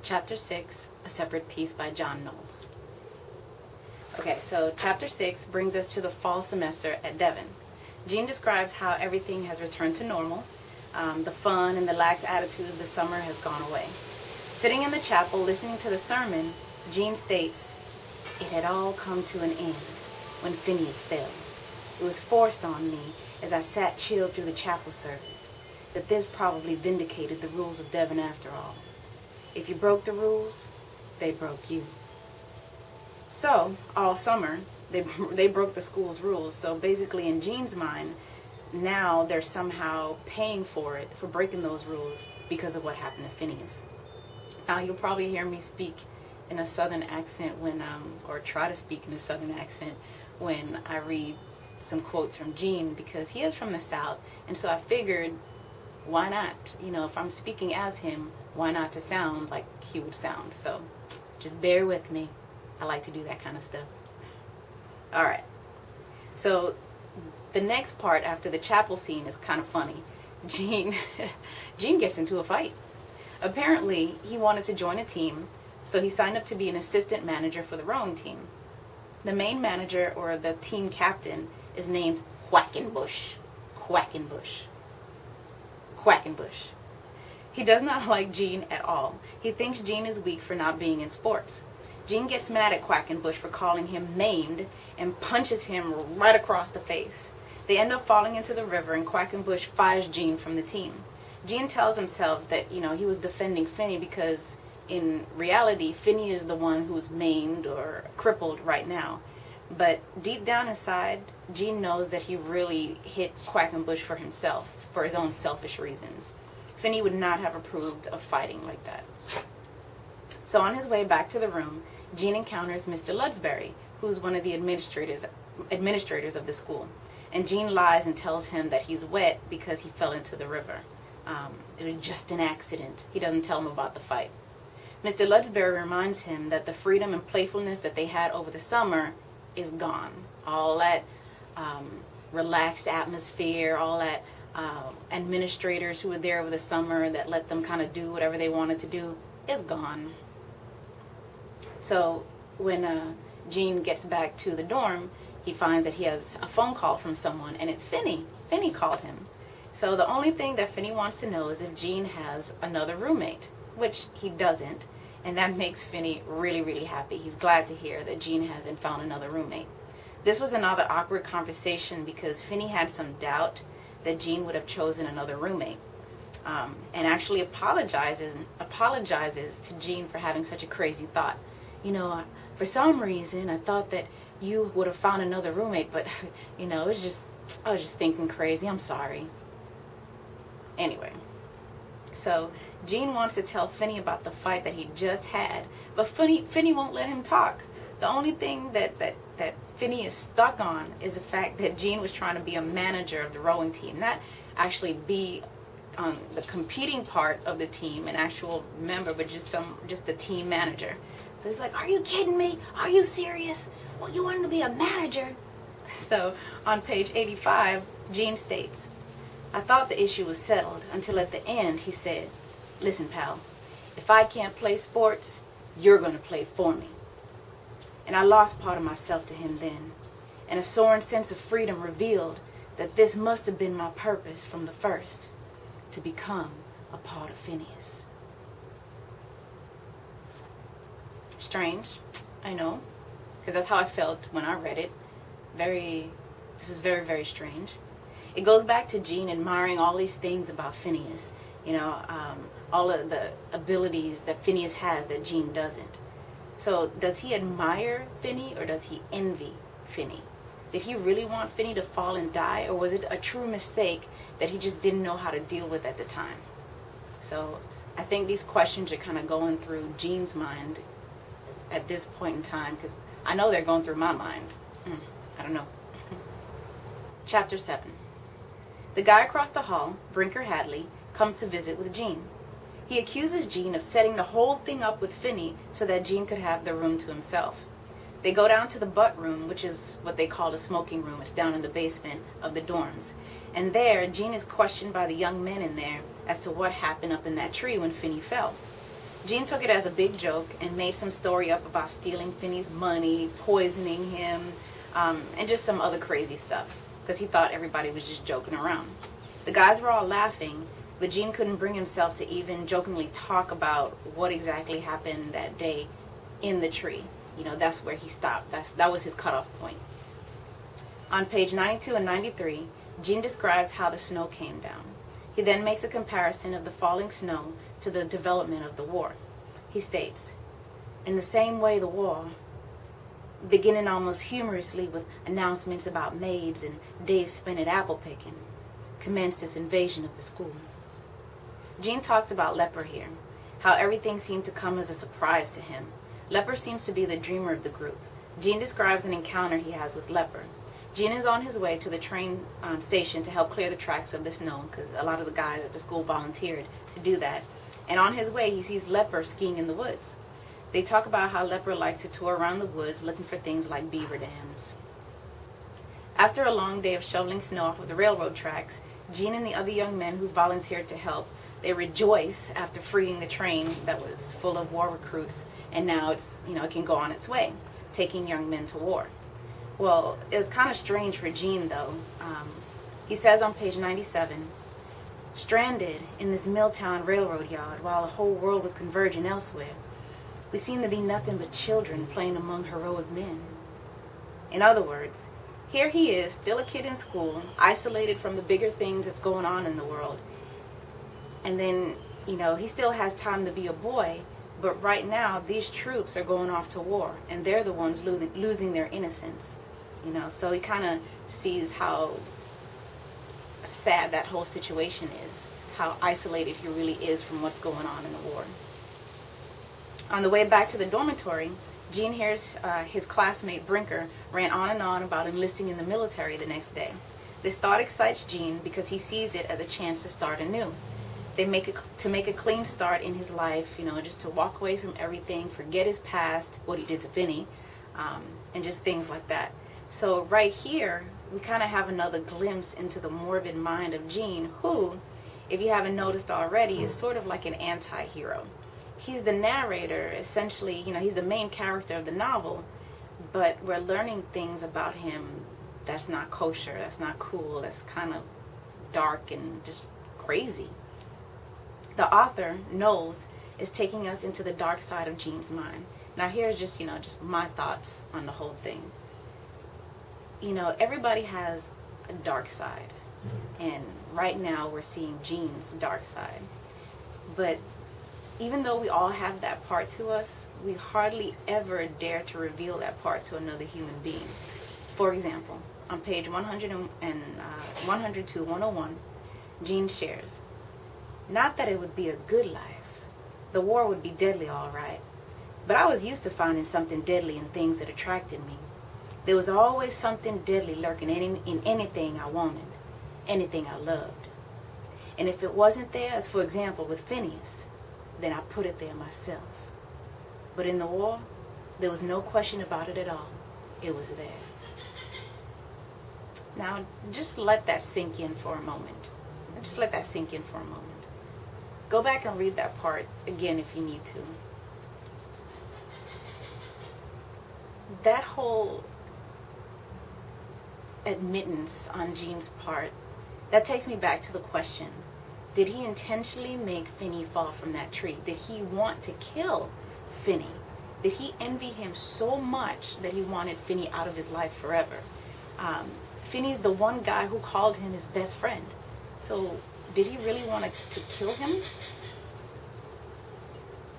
Chapter 6, A Separate Piece by John Knowles. Okay, so Chapter 6 brings us to the fall semester at Devon. Jean describes how everything has returned to normal. The fun and the lax attitude of the summer has gone away. Sitting in the chapel, listening to the sermon, Jean states, "It had all come to an end when Phineas fell. It was forced on me as I sat chilled through the chapel service, that this probably vindicated the rules of Devon after all. If you broke the rules, they broke you." So, all summer, they broke the school's rules. So basically, in Jean's mind, now they're somehow paying for it, for breaking those rules, because of what happened to Phineas. Now, you'll probably hear me speak in a southern accent when, or try to speak in a southern accent when I read some quotes from Jean, because he is from the South, and so I figured, why not? You know, if I'm speaking as him, why not to sound like he would sound? So just bear with me. I like to do that kind of stuff. All right. So the next part after the chapel scene is kind of funny. Jean gets into a fight. Apparently, he wanted to join a team, so he signed up to be an assistant manager for the rowing team. The main manager, or the team captain, is named Quackenbush. Quackenbush. Quackenbush. He does not like Jean at all. He thinks Jean is weak for not being in sports. Jean gets mad at Quackenbush for calling him maimed and punches him right across the face. They end up falling into the river, and Quackenbush fires Jean from the team. Jean tells himself that, he was defending Finney because in reality, Finney is the one who's maimed or crippled right now. But deep down inside, Jean knows that he really hit Quackenbush for himself, for his own selfish reasons. Finney would not have approved of fighting like that. So on his way back to the room, Jean encounters Mr. Ludsberry, who's one of the administrators of the school. And Jean lies and tells him that he's wet because he fell into the river. It was just an accident. He doesn't tell him about the fight. Mr. Ludsberry reminds him that the freedom and playfulness that they had over the summer is gone. All that relaxed atmosphere, all that administrators who were there over the summer that let them kind of do whatever they wanted to do is gone. So when Jean gets back to the dorm, he finds that he has a phone call from someone, and it's Finney. Finney called him. So the only thing that Finney wants to know is if Jean has another roommate, which he doesn't, and that makes Finney really, really happy. He's glad to hear that Jean hasn't found another roommate. This was another awkward conversation because Finney had some doubt that Jean would have chosen another roommate, and actually apologizes to Jean for having such a crazy thought. For some reason, I thought that you would have found another roommate, but, I was just thinking crazy. I'm sorry. Anyway, so Jean wants to tell Finney about the fight that he just had, but Finney won't let him talk. The only thing that Finney is stuck on is the fact that Jean was trying to be a manager of the rowing team, not actually be on the competing part of the team, an actual member, but just the team manager. So he's like, "Are you kidding me? Are you serious? Well, you wanted to be a manager?" So on page 85, Jean states, "I thought the issue was settled until at the end he said, 'Listen, pal, if I can't play sports, you're going to play for me.' And I lost part of myself to him then, and a soaring sense of freedom revealed that this must have been my purpose from the first, to become a part of Phineas." Strange, I know, because that's how I felt when I read it. This is very, very strange. It goes back to Jean admiring all these things about Phineas, all of the abilities that Phineas has that Jean doesn't. So does he admire Finney or does he envy Finney? Did he really want Finney to fall and die, or was it a true mistake that he just didn't know how to deal with at the time? So I think these questions are kind of going through Jean's mind at this point in time, because I know they're going through my mind. I don't know. Chapter 7. The guy across the hall, Brinker Hadley, comes to visit with Jean. He accuses Jean of setting the whole thing up with Finney so that Jean could have the room to himself. They go down to the butt room, which is what they call the smoking room. It's down in the basement of the dorms. And there, Jean is questioned by the young men in there as to what happened up in that tree when Finney fell. Jean took it as a big joke and made some story up about stealing Finney's money, poisoning him, and just some other crazy stuff, because he thought everybody was just joking around. The guys were all laughing, but Jean couldn't bring himself to even jokingly talk about what exactly happened that day in the tree. That's where he stopped. That was his cutoff point. On page 92 and 93, Jean describes how the snow came down. He then makes a comparison of the falling snow to the development of the war. He states, "In the same way the war, beginning almost humorously with announcements about maids and days spent at apple picking, commenced its invasion of the school." Jean talks about Lepper here, how everything seemed to come as a surprise to him. Lepper seems to be the dreamer of the group. Jean describes an encounter he has with Lepper. Jean is on his way to the train station to help clear the tracks of the snow, because a lot of the guys at the school volunteered to do that. And on his way, he sees Lepper skiing in the woods. They talk about how Lepper likes to tour around the woods looking for things like beaver dams. After a long day of shoveling snow off of the railroad tracks, Jean and the other young men who volunteered to help, they rejoice after freeing the train that was full of war recruits, and now it can go on its way, taking young men to war. Well, it was kind of strange for Jean, though. He says on page 97, "Stranded in this Milltown railroad yard while the whole world was converging elsewhere, we seemed to be nothing but children playing among heroic men." In other words, here he is, still a kid in school, isolated from the bigger things that's going on in the world. And then, he still has time to be a boy, but right now these troops are going off to war, and they're the ones losing their innocence. So he kind of sees how sad that whole situation is, how isolated he really is from what's going on in the war. On the way back to the dormitory, Jean hears his classmate Brinker rant on and on about enlisting in the military the next day. This thought excites Jean because he sees it as a chance to start anew. They make a clean start in his life, just to walk away from everything, forget his past, what he did to Finney, and just things like that. So right here, we kind of have another glimpse into the morbid mind of Jean, who, if you haven't noticed already, is sort of like an anti-hero. He's the narrator, essentially, he's the main character of the novel, but we're learning things about him that's not kosher, that's not cool, that's kind of dark and just crazy. The author, Knowles, is taking us into the dark side of Jean's mind. Now here's just my thoughts on the whole thing. Everybody has a dark side, and right now we're seeing Jean's dark side. But even though we all have that part to us, we hardly ever dare to reveal that part to another human being. For example, on page 100 and 102, 101, Jean shares, "Not that it would be a good life. The war would be deadly, all right. But I was used to finding something deadly in things that attracted me. There was always something deadly lurking in anything I wanted, anything I loved. And if it wasn't there, as for example with Phineas, then I put it there myself. But in the war, there was no question about it at all. It was there." Now, just let that sink in for a moment. Just let that sink in for a moment. Go back and read that part again if you need to. That whole admittance on Jean's part, that takes me back to the question, did he intentionally make Finney fall from that tree? Did he want to kill Finney? Did he envy him so much that he wanted Finney out of his life forever? Finney's the one guy who called him his best friend. So did he really want to kill him?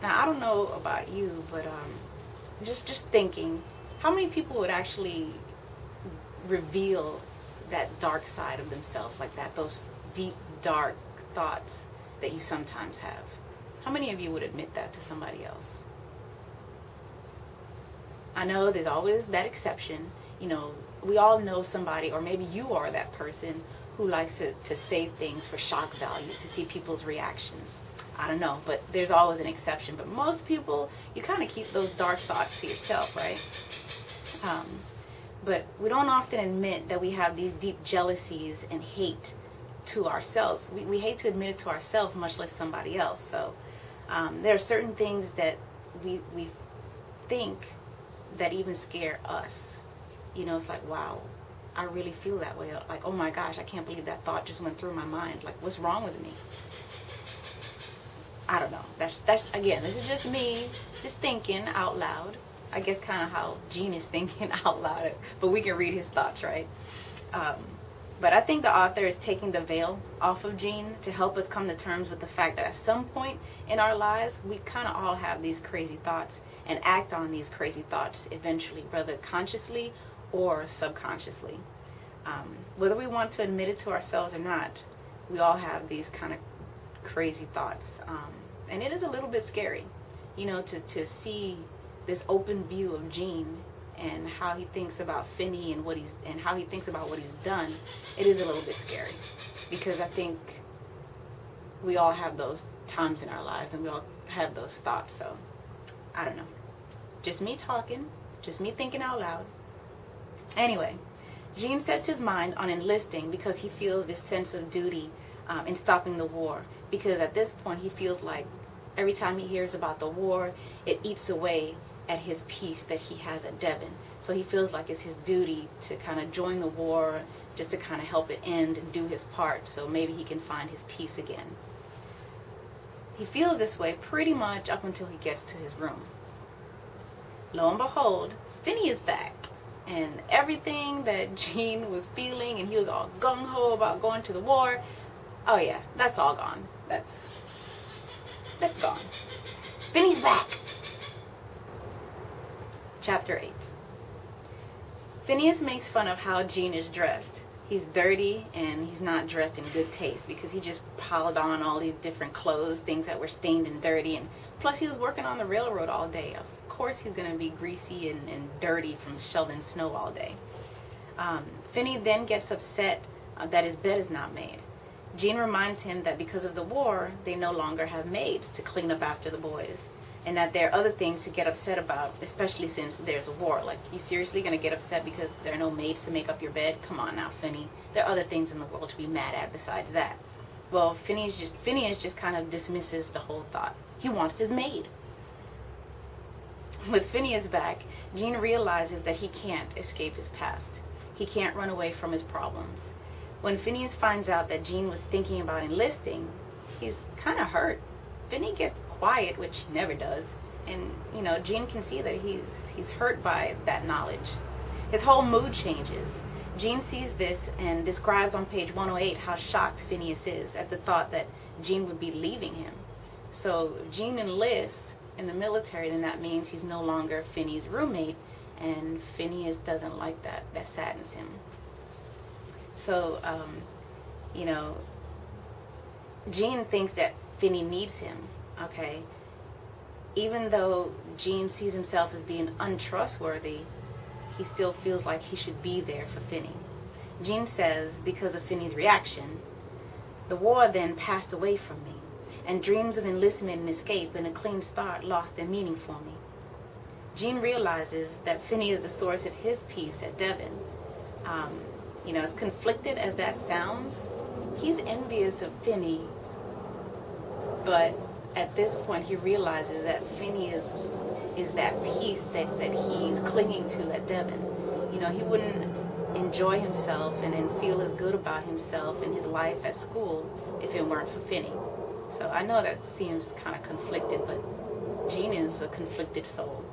Now, I don't know about you, but just thinking, how many people would actually reveal that dark side of themselves like that, those deep, dark thoughts that you sometimes have? How many of you would admit that to somebody else? I know there's always that exception. We all know somebody, or maybe you are that person who likes to say things for shock value, to see people's reactions. I don't know, but there's always an exception. But most people, you kind of keep those dark thoughts to yourself, right? But we don't often admit that we have these deep jealousies and hate to ourselves. We hate to admit it to ourselves, much less somebody else. So There are certain things that we think that even scare us. It's like, wow, I really feel that way. Like, oh my gosh, I can't believe that thought just went through my mind. Like, what's wrong with me? I don't know. That's again, this is just me just thinking out loud. I guess kind of how Gene is thinking out loud, but we can read his thoughts, right? But I think the author is taking the veil off of Gene to help us come to terms with the fact that at some point in our lives, we kind of all have these crazy thoughts and act on these crazy thoughts eventually, whether consciously or subconsciously. Whether we want to admit it to ourselves or not, we all have these kind of crazy thoughts. And it is a little bit scary, to see this open view of Gene and how he thinks about Finney and how he thinks about what he's done. It is a little bit scary because I think we all have those times in our lives and we all have those thoughts. So I don't know. Just me talking, just me thinking out loud. Anyway, Gene sets his mind on enlisting because he feels this sense of duty in stopping the war. Because at this point he feels like every time he hears about the war, it eats away at his peace that he has at Devon. So he feels like it's his duty to kind of join the war, just to kind of help it end and do his part, so maybe he can find his peace again. He feels this way pretty much up until he gets to his room. Lo and behold, Finney is back. And everything that Gene was feeling, and he was all gung-ho about going to the war, oh yeah, that's all gone. That's gone. Finney's back. Chapter 8. Phineas makes fun of how Gene is dressed. He's dirty and he's not dressed in good taste because he just piled on all these different clothes, things that were stained and dirty, and plus he was working on the railroad all day. Of course he's going to be greasy and dirty from shoveling snow all day. Finney then gets upset that his bed is not made. Gene reminds him that because of the war, they no longer have maids to clean up after the boys, and that there are other things to get upset about, especially since there's a war. Like, you seriously going to get upset because there are no maids to make up your bed? Come on now, Finney. There are other things in the world to be mad at besides that. Well, Phineas just kind of dismisses the whole thought. He wants his maid. With Phineas back, Gene realizes that he can't escape his past. He can't run away from his problems. When Phineas finds out that Gene was thinking about enlisting, he's kind of hurt. Finney gets quiet, which he never does, and Gene can see that he's hurt by that knowledge. His whole mood changes. Gene sees this and describes on page 108 how shocked Phineas is at the thought that Gene would be leaving him. So Gene enlists in the military, then that means he's no longer Finney's roommate, and Phineas doesn't like that. That saddens him. So, Gene thinks that Finney needs him, okay? Even though Gene sees himself as being untrustworthy, he still feels like he should be there for Finney. Gene says, because of Finney's reaction, the war then passed away from me, and dreams of enlistment and escape and a clean start lost their meaning for me. Gene realizes that Finney is the source of his peace at Devon. As conflicted as that sounds, he's envious of Finney, but at this point he realizes that Finney is that peace that he's clinging to at Devon. He wouldn't enjoy himself and feel as good about himself and his life at school if it weren't for Finney. So I know that seems kind of conflicted, but Gene is a conflicted soul.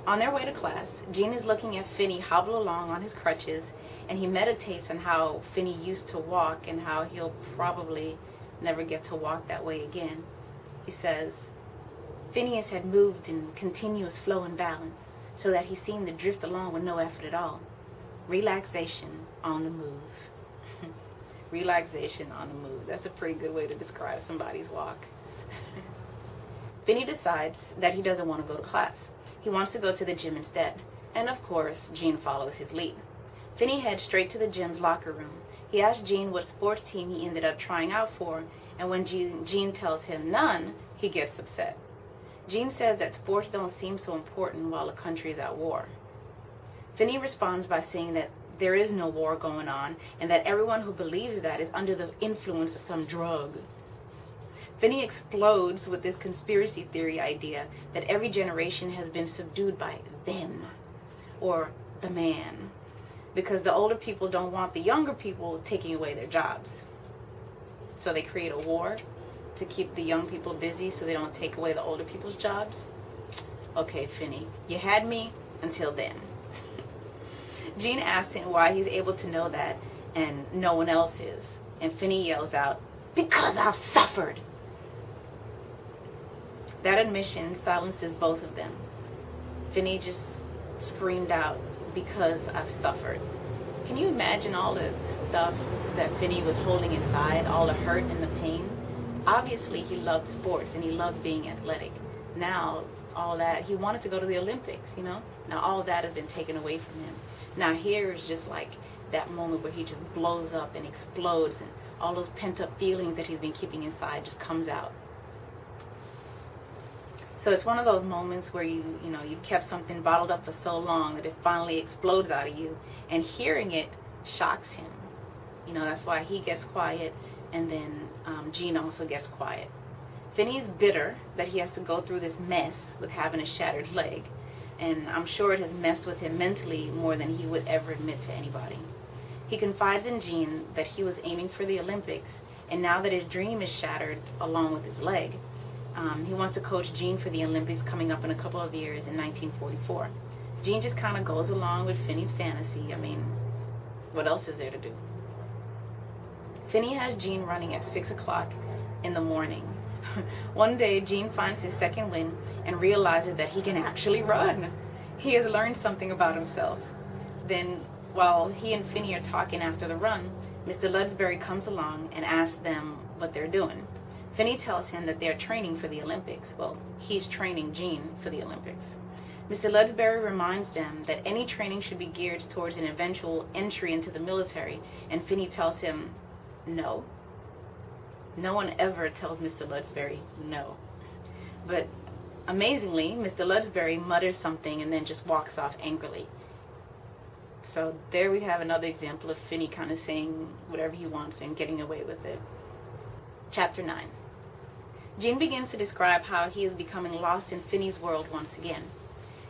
On their way to class, Gene is looking at Finney hobble along on his crutches, and he meditates on how Finney used to walk and how he'll probably never get to walk that way again. He says, Phineas had moved in continuous flow and balance, so that he seemed to drift along with no effort at all. Relaxation on the move. Relaxation on the move. That's a pretty good way to describe somebody's walk. Finney decides that he doesn't want to go to class. He wants to go to the gym instead. And of course, Gene follows his lead. Finney heads straight to the gym's locker room. He asks Gene what sports team he ended up trying out for, and when Gene tells him none, he gets upset. Gene says that sports don't seem so important while the country is at war. Finney responds by saying that there is no war going on, and that everyone who believes that is under the influence of some drug. Finney explodes with this conspiracy theory idea that every generation has been subdued by them, or the man, because the older people don't want the younger people taking away their jobs. So they create a war to keep the young people busy so they don't take away the older people's jobs. Okay, Finney, you had me until then. Gene asks him why he's able to know that and no one else is. And Finney yells out, "Because I've suffered." That admission silences both of them. Finney just screamed out, "Because I've suffered." Can you imagine all the stuff that Finney was holding inside, all the hurt and the pain? Obviously, he loved sports and he loved being athletic. Now, all that, he wanted to go to the Olympics, you know? Now, all that has been taken away from him. Now, here is just like that moment where he just blows up and explodes, and all those pent-up feelings that he's been keeping inside just comes out. So it's one of those moments where you've kept something bottled up for so long that it finally explodes out of you, and hearing it shocks him. That's why he gets quiet, and then Gene also gets quiet. Finney's bitter that he has to go through this mess with having a shattered leg, and I'm sure it has messed with him mentally more than he would ever admit to anybody. He confides in Gene that he was aiming for the Olympics, and now that his dream is shattered along with his leg, he wants to coach Gene for the Olympics coming up in a couple of years in 1944. Gene just kind of goes along with Finney's fantasy. I mean, what else is there to do? Finney has Gene running at 6 o'clock in the morning. One day, Gene finds his second wind and realizes that he can actually run. He has learned something about himself. Then, while he and Finney are talking after the run, Mr. Ludsberry comes along and asks them what they're doing. Finney tells him that they're training for the Olympics. Well, he's training Gene for the Olympics. Mr. Ludsberry reminds them that any training should be geared towards an eventual entry into the military, and Finney tells him no. No one ever tells Mr. Ludsberry no. But amazingly, Mr. Ludsberry mutters something and then just walks off angrily. So there we have another example of Finney kind of saying whatever he wants and getting away with it. Chapter 9. Gene begins to describe how he is becoming lost in Finney's world once again.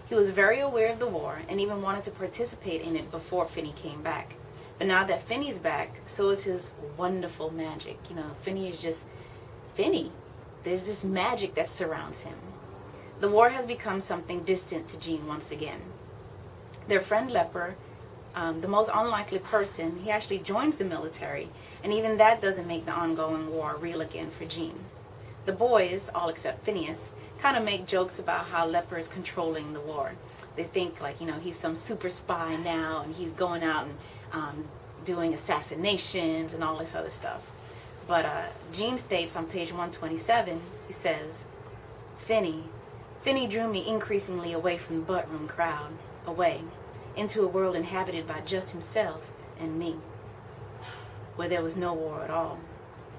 He was very aware of the war and even wanted to participate in it before Finney came back. But now that Finney's back, so is his wonderful magic. Finney is just Finney. There's this magic that surrounds him. The war has become something distant to Gene once again. Their friend Leper, the most unlikely person, he actually joins the military, and even that doesn't make the ongoing war real again for Gene. The boys, all except Phineas, kind of make jokes about how Leper is controlling the war. They think he's some super spy now, and he's going out and doing assassinations and all this other stuff. But Gene states on page 127, he says, Finney drew me increasingly away from the butt-room crowd, away, into a world inhabited by just himself and me, where there was no war at all,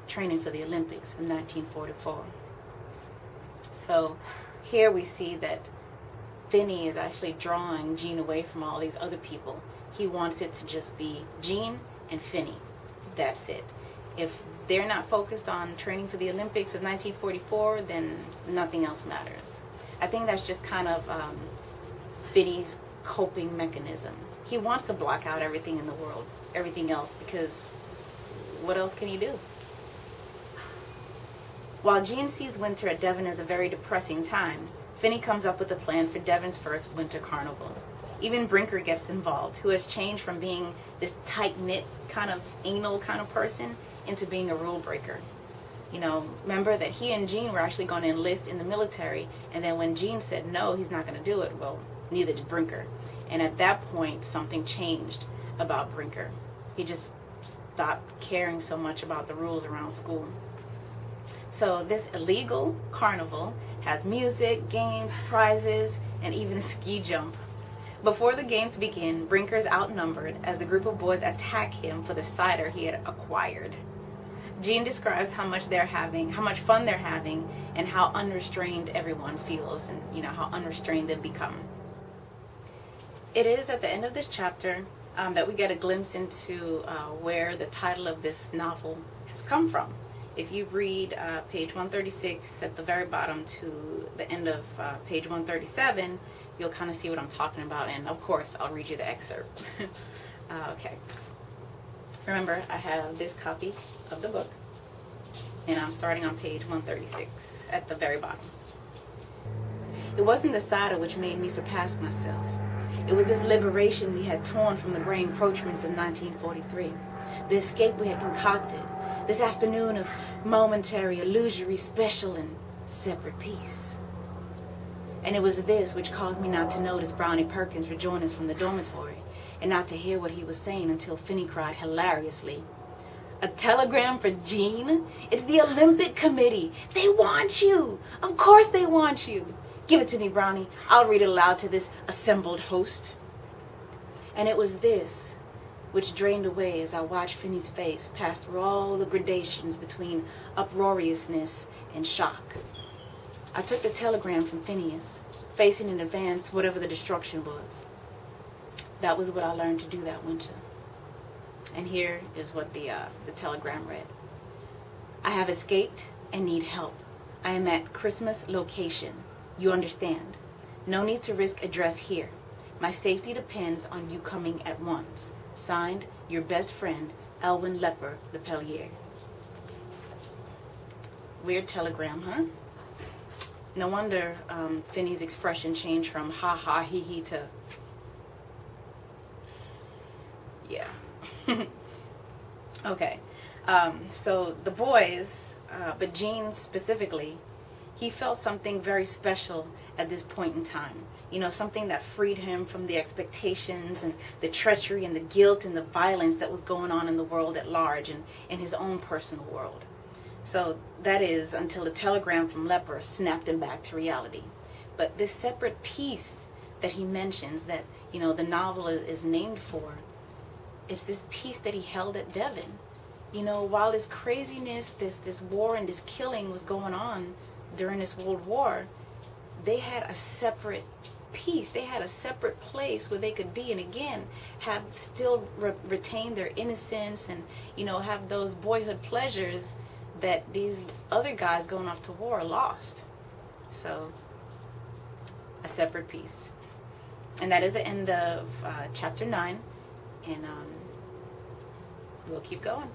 training for the Olympics in 1944. So here we see that Finney is actually drawing Gene away from all these other people. He wants it to just be Gene and Finney. That's it. If they're not focused on training for the Olympics of 1944, then nothing else matters. I think that's just kind of Finney's coping mechanism. He wants to block out everything in the world, everything else, because what else can he do? While Gene sees winter at Devon as a very depressing time, Finney comes up with a plan for Devon's first winter carnival. Even Brinker gets involved, who has changed from being this tight-knit kind of anal kind of person into being a rule breaker. Remember that he and Gene were actually going to enlist in the military, and then when Gene said no, he's not going to do it, well, neither did Brinker. And at that point, something changed about Brinker. He just stopped caring so much about the rules around school. So this illegal carnival has music, games, prizes, and even a ski jump. Before the games begin, Brinker's outnumbered as the group of boys attack him for the cider he had acquired. Gene describes how much fun they're having, and how unrestrained everyone feels, and how unrestrained they've become. It is at the end of this chapter that we get a glimpse into where the title of this novel has come from. If you read page 136 at the very bottom to the end of page 137, you'll kind of see what I'm talking about. And of course, I'll read you the excerpt. Okay. Remember, I have this copy of the book, and I'm starting on page 136 at the very bottom. It wasn't the cider which made me surpass myself. It was this liberation we had torn from the gray encroachments of 1943, the escape we had concocted, this afternoon of momentary, illusory, special, and separate peace. And it was this which caused me not to notice Brownie Perkins rejoin us from the dormitory, and not to hear what he was saying until Finney cried hilariously, "A telegram for Jean? It's the Olympic Committee. They want you. Of course they want you. Give it to me, Brownie. I'll read it aloud to this assembled host." And it was this which drained away as I watched Finney's face pass through all the gradations between uproariousness and shock. I took the telegram from Phineas, facing in advance whatever the destruction was. That was what I learned to do that winter. And here is what the telegram read. "I have escaped and need help. I am at Christmas location. You understand. No need to risk address here. My safety depends on you coming at once. Signed, your best friend, Elwin Lepper Lepellier." Weird telegram, huh? No wonder Finney's expression changed from ha ha he he to yeah. Okay. So the boys, but Jean specifically, he felt something very special at this point in time. You know, something that freed him from the expectations and the treachery and the guilt and the violence that was going on in the world at large and in his own personal world. So that is until the telegram from Lepper snapped him back to reality. But this separate peace that he mentions that, you know, the novel is named for, it's this peace that he held at Devon. You know, while this craziness, this war and this killing was going on during this World War, they had a separate peace. They had a separate place where they could be and again have still retain their innocence and, you know, have those boyhood pleasures that these other guys going off to war lost. So, a separate peace. And that is the end of chapter 9. And we'll keep going.